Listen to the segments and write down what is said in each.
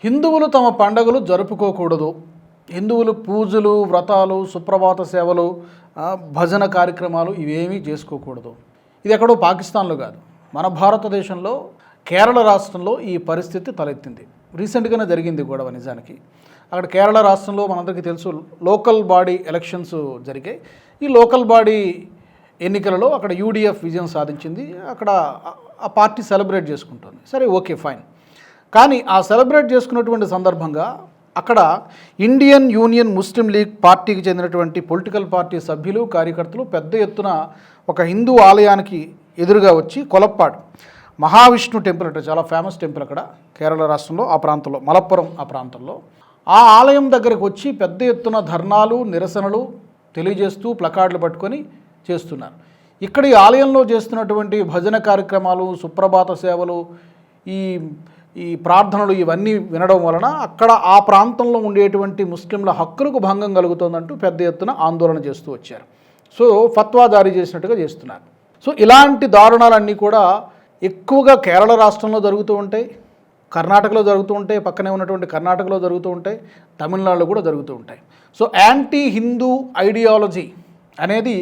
హిందువులు తమ పండుగలు జరుపుకోకూడదు. హిందువులు పూజలు, వ్రతాలు, సుప్రభాత సేవలు, భజన కార్యక్రమాలు ఇవేమీ చేసుకోకూడదు. ఇది ఎక్కడో పాకిస్తాన్లో కాదు, మన భారతదేశంలో కేరళ రాష్ట్రంలో ఈ పరిస్థితి తలెత్తింది. రీసెంట్గానే జరిగింది గొడవ. నిజానికి అక్కడ కేరళ రాష్ట్రంలో మనందరికీ తెలుసు లోకల్ బాడీ ఎలక్షన్స్ జరిగాయి. ఈ లోకల్ బాడీ ఎన్నికలలో అక్కడ యూడిఎఫ్ విజయం సాధించింది. అక్కడ ఆ పార్టీ సెలబ్రేట్ చేసుకుంటుంది. సరే, ఓకే, ఫైన్. కానీ ఆ సెలబ్రేట్ చేసుకున్నటువంటి సందర్భంగా అక్కడ ఇండియన్ యూనియన్ ముస్లిం లీగ్ పార్టీకి చెందినటువంటి పొలిటికల్ పార్టీ సభ్యులు, కార్యకర్తలు పెద్ద ఎత్తున ఒక హిందూ ఆలయానికి ఎదురుగా వచ్చి కొలప్పాడు మహావిష్ణు టెంపుల్, అంటే చాలా ఫేమస్ టెంపుల్ అక్కడ కేరళ రాష్ట్రంలో, ఆ ప్రాంతంలో మలప్పురం ఆ ప్రాంతంలో, ఆ ఆలయం దగ్గరకు వచ్చి పెద్ద ఎత్తున ధర్నాలు, నిరసనలు తెలియజేస్తూ ప్లకార్డులు పట్టుకొని చేస్తున్నారు. ఇక్కడ ఈ ఆలయంలో చేస్తున్నటువంటి భజన కార్యక్రమాలు, సుప్రభాత సేవలు, ఈ ప్రార్థనలు ఇవన్నీ వినడం వలన అక్కడ ఆ ప్రాంతంలో ఉండేటువంటి ముస్లింల హక్కులకు భంగం కలుగుతోందంటూ పెద్ద ఎత్తున ఆందోళన చేస్తూ వచ్చారు. సో ఫత్వా జారీ చేసినట్టుగా చేస్తున్నారు. సో ఇలాంటి దారుణాలన్నీ కూడా ఎక్కువగా కేరళ రాష్ట్రంలో జరుగుతూ ఉంటాయి, కర్ణాటకలో జరుగుతూ ఉంటాయి, పక్కనే ఉన్నటువంటి కర్ణాటకలో జరుగుతూ ఉంటాయి, తమిళనాడులో కూడా జరుగుతూ ఉంటాయి. సో యాంటీ హిందూ ఐడియాలజీ అనేది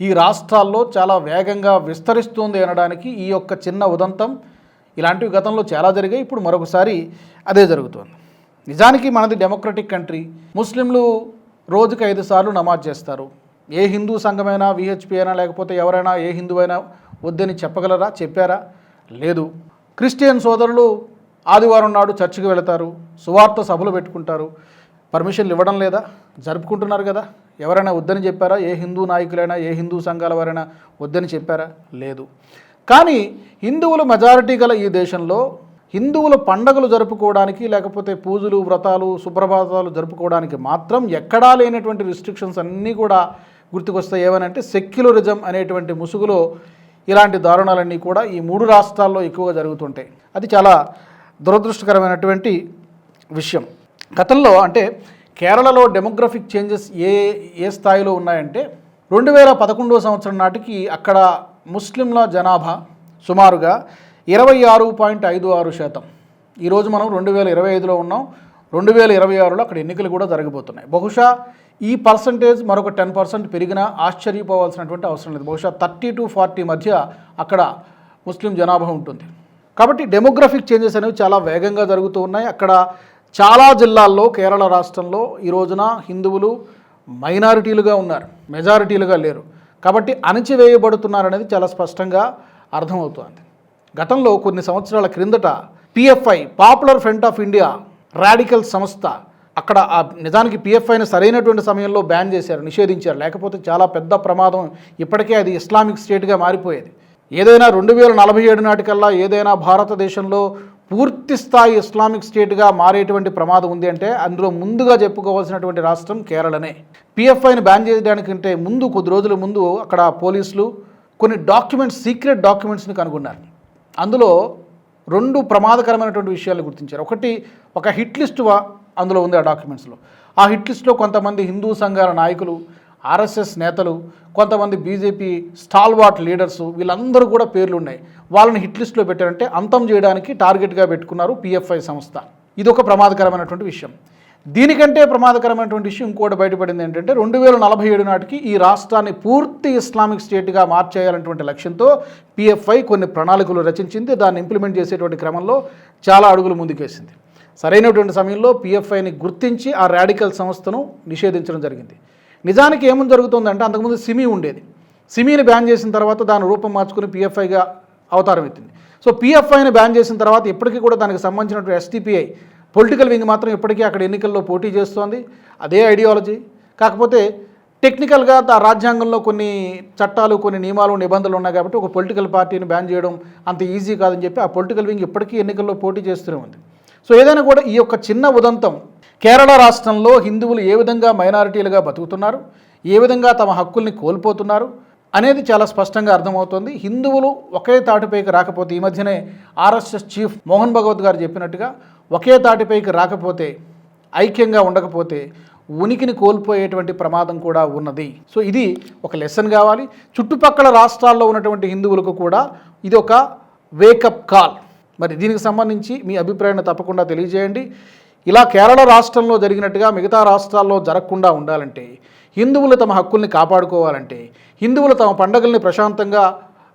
ఈ రాష్ట్రాల్లో చాలా వేగంగా విస్తరిస్తుంది అనడానికి ఈ యొక్క చిన్న ఉదంతం. ఇలాంటివి గతంలో చాలా జరిగాయి, ఇప్పుడు మరొకసారి అదే జరుగుతుంది. నిజానికి మనది డెమోక్రటిక్ కంట్రీ. ముస్లింలు రోజుకి 5 సార్లు నమాజ్ చేస్తారు. ఏ హిందూ సంఘమైనా, విహెచ్పి అయినా, లేకపోతే ఎవరైనా ఏ హిందువైనా వద్దని చెప్పగలరా? చెప్పారా? లేదు. క్రిస్టియన్ సోదరులు ఆదివారం నాడు చర్చికి వెళతారు, సువార్త సభలు పెట్టుకుంటారు. పర్మిషన్లు ఇవ్వడం లేదా? జరుపుకుంటున్నారు కదా. ఎవరైనా వద్దని చెప్పారా? ఏ హిందూ నాయకులైనా, ఏ హిందూ సంఘాల వారైనా వద్దని చెప్పారా? లేదు. కానీ హిందువులు మెజారిటీ గల ఈ దేశంలో హిందువుల పండగలు జరుపుకోవడానికి, లేకపోతే పూజలు, వ్రతాలు, సుప్రభాతాలు జరుపుకోవడానికి మాత్రం ఎక్కడా లేనటువంటి రిస్ట్రిక్షన్స్ అన్నీ కూడా గుర్తుకొస్తాయి. ఏమనంటే సెక్యులరిజం అనేటువంటి ముసుగులో ఇలాంటి దారుణాలన్నీ కూడా ఈ 3 రాష్ట్రాల్లో ఎక్కువగా జరుగుతుంటాయి. అది చాలా దురదృష్టకరమైనటువంటి విషయం. గతంలో అంటే కేరళలో డెమోగ్రఫిక్ చేంజెస్ ఏ స్థాయిలో ఉన్నాయంటే 2011వ సంవత్సరం నాటికి అక్కడ ముస్లింల జనాభా సుమారుగా 26.56%. ఈరోజు మనం 2025లో ఉన్నాం. 2026లో అక్కడ ఎన్నికలు కూడా జరగబోతున్నాయి. బహుశా ఈ పర్సంటేజ్ మరొక 10% పెరిగినా ఆశ్చర్యపోవాల్సినటువంటి అవసరం లేదు. బహుశా 30 to 40 మధ్య అక్కడ ముస్లిం జనాభా ఉంటుంది. కాబట్టి డెమోగ్రఫిక్ చేంజెస్ అనేవి చాలా వేగంగా జరుగుతూ ఉన్నాయి. అక్కడ చాలా జిల్లాల్లో కేరళ రాష్ట్రంలో ఈ రోజున హిందువులు మైనారిటీలుగా ఉన్నారు, మెజారిటీలుగా లేరు. కాబట్టి అణచివేయబడుతున్నారనేది చాలా స్పష్టంగా అర్థమవుతోంది. గతంలో కొన్ని సంవత్సరాల క్రిందట PFI, popular front of India radical సంస్థ, అక్కడ నిజానికి పిఎఫ్ఐని సరైనటువంటి సమయంలో బ్యాన్ చేశారు, నిషేధించారు. లేకపోతే చాలా పెద్ద ప్రమాదం, ఇప్పటికే అది ఇస్లామిక్ స్టేట్గా మారిపోయేది. ఏదైనా 2047 నాటికల్లా ఏదైనా భారతదేశంలో పూర్తి స్థాయి ఇస్లామిక్ స్టేట్గా మారేటువంటి ప్రమాదం ఉంది అంటే అందులో ముందుగా చెప్పుకోవాల్సినటువంటి రాష్ట్రం కేరళనే. పిఎఫ్ఐని బ్యాన్ చేయడానికంటే ముందు, కొద్ది రోజుల ముందు అక్కడ పోలీసులు కొన్ని డాక్యుమెంట్స్, సీక్రెట్ డాక్యుమెంట్స్ని కనుగొన్నారు. అందులో 2 ప్రమాదకరమైనటువంటి విషయాలు గుర్తించారు. ఒకటి, ఒక హిట్ లిస్ట్ అందులో ఉంది ఆ డాక్యుమెంట్స్లో. ఆ హిట్ లిస్ట్లో కొంతమంది హిందూ సంఘాల నాయకులు, ఆర్ఎస్ఎస్ నేతలు, కొంతమంది బీజేపీ స్టాల్వార్ట్ లీడర్స్, వీళ్ళందరూ కూడా పేర్లు ఉన్నాయి. వాళ్ళని హిట్ లిస్ట్లో పెట్టారంటే అంతం చేయడానికి టార్గెట్గా పెట్టుకున్నారు పిఎఫ్ఐ సంస్థ. ఇది ఒక ప్రమాదకరమైనటువంటి విషయం. దీనికంటే ప్రమాదకరమైనటువంటి విషయం ఇంకోటి బయటపడింది ఏంటంటే 2047 నాటికి ఈ రాష్ట్రాన్ని పూర్తి ఇస్లామిక్ స్టేట్గా మార్చేయాలనేటువంటి లక్ష్యంతో పిఎఫ్ఐ కొన్ని ప్రణాళికలు రచించింది. దాన్ని ఇంప్లిమెంట్ చేసేటువంటి క్రమంలో చాలా అడుగులు ముందుకేసింది. సరైనటువంటి సమయంలో పిఎఫ్ఐని గుర్తించి ఆ రాడికల్ సంస్థను నిషేధించడం జరిగింది. నిజానికి ఏమని జరుగుతుందంటే అంతకుముందు సిమి ఉండేది. సిమిని బ్యాన్ చేసిన తర్వాత దాని రూపం మార్చుకుని పిఎఫ్ఐగా అవతారం ఎత్తింది. సో పిఎఫ్ఐని బ్యాన్ చేసిన తర్వాత ఇప్పటికీ కూడా దానికి సంబంధించినటువంటి ఎస్టీపీఐ పొలిటికల్ వింగ్ మాత్రం ఇప్పటికీ అక్కడ ఎన్నికల్లో పోటీ చేస్తోంది. అదే ఐడియాలజీ. కాకపోతే టెక్నికల్గా రాజ్యాంగంలో కొన్ని చట్టాలు, కొన్ని నియమాలు, నిబంధనలు ఉన్నాయి కాబట్టి ఒక పొలిటికల్ పార్టీని బ్యాన్ చేయడం అంత ఈజీ కాదని చెప్పి ఆ పొలిటికల్ వింగ్ ఇప్పటికీ ఎన్నికల్లో పోటీ చేస్తూనే ఉంది. సో ఏదైనా కూడా ఈ యొక్క చిన్న ఉదంతం కేరళ రాష్ట్రంలో హిందువులు ఏ విధంగా మైనారిటీలుగా బతుకుతున్నారు, ఏ విధంగా తమ హక్కుల్ని కోల్పోతున్నారు అనేది చాలా స్పష్టంగా అర్థమవుతుంది. హిందువులు ఒకే తాటిపైకి రాకపోతే, ఈ మధ్యనే ఆర్ఎస్ఎస్ చీఫ్ మోహన్ భగవత్ గారు చెప్పినట్టుగా ఒకే తాటిపైకి రాకపోతే, ఐక్యంగా ఉండకపోతే ఉనికిని కోల్పోయేటువంటి ప్రమాదం కూడా ఉన్నది. సో ఇది ఒక లెసన్ కావాలి. చుట్టుపక్కల రాష్ట్రాల్లో ఉన్నటువంటి హిందువులకు కూడా ఇది ఒక వేకప్ కాల్. మరి దీనికి సంబంధించి మీ అభిప్రాయాన్ని తప్పకుండా తెలియజేయండి. ఇలా కేరళ రాష్ట్రంలో జరిగినట్టుగా మిగతా రాష్ట్రాల్లో జరగకుండా ఉండాలంటే, హిందువులు తమ హక్కుల్ని కాపాడుకోవాలంటే, హిందువులు తమ పండుగల్ని ప్రశాంతంగా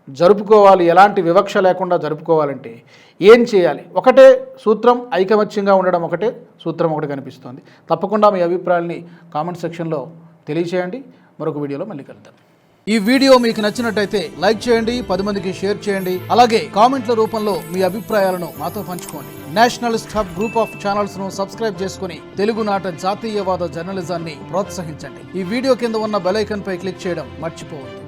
జరుపుకోవాలి, ఎలాంటి వివక్ష లేకుండా జరుపుకోవాలంటే ఏం చేయాలి? ఒకటే సూత్రం, ఐకమత్యంగా ఉండడం ఒకటే సూత్రం ఒకటి కనిపిస్తోంది. తప్పకుండా మీ అభిప్రాయాల్ని కామెంట్ సెక్షన్లో తెలియచేయండి. మరొక వీడియోలో మళ్ళీ కలుద్దాం. ఈ వీడియో మీకు నచ్చినట్టయితే లైక్ చేయండి, 10 మందికి షేర్ చేయండి. అలాగే కామెంట్ల రూపంలో మీ అభిప్రాయాలను మాతో పంచుకోండి. Nationalist hub group of channels ను సబ్స్క్రైబ్ చేసుకుని తెలుగునాట జాతీయవాద జర్నలిజాన్ని ప్రోత్సహించండి. ఈ వీడియో కింద ఉన్న బెల్ ఐకాన్ పై క్లిక్ చేయడం మర్చిపోవద్దు.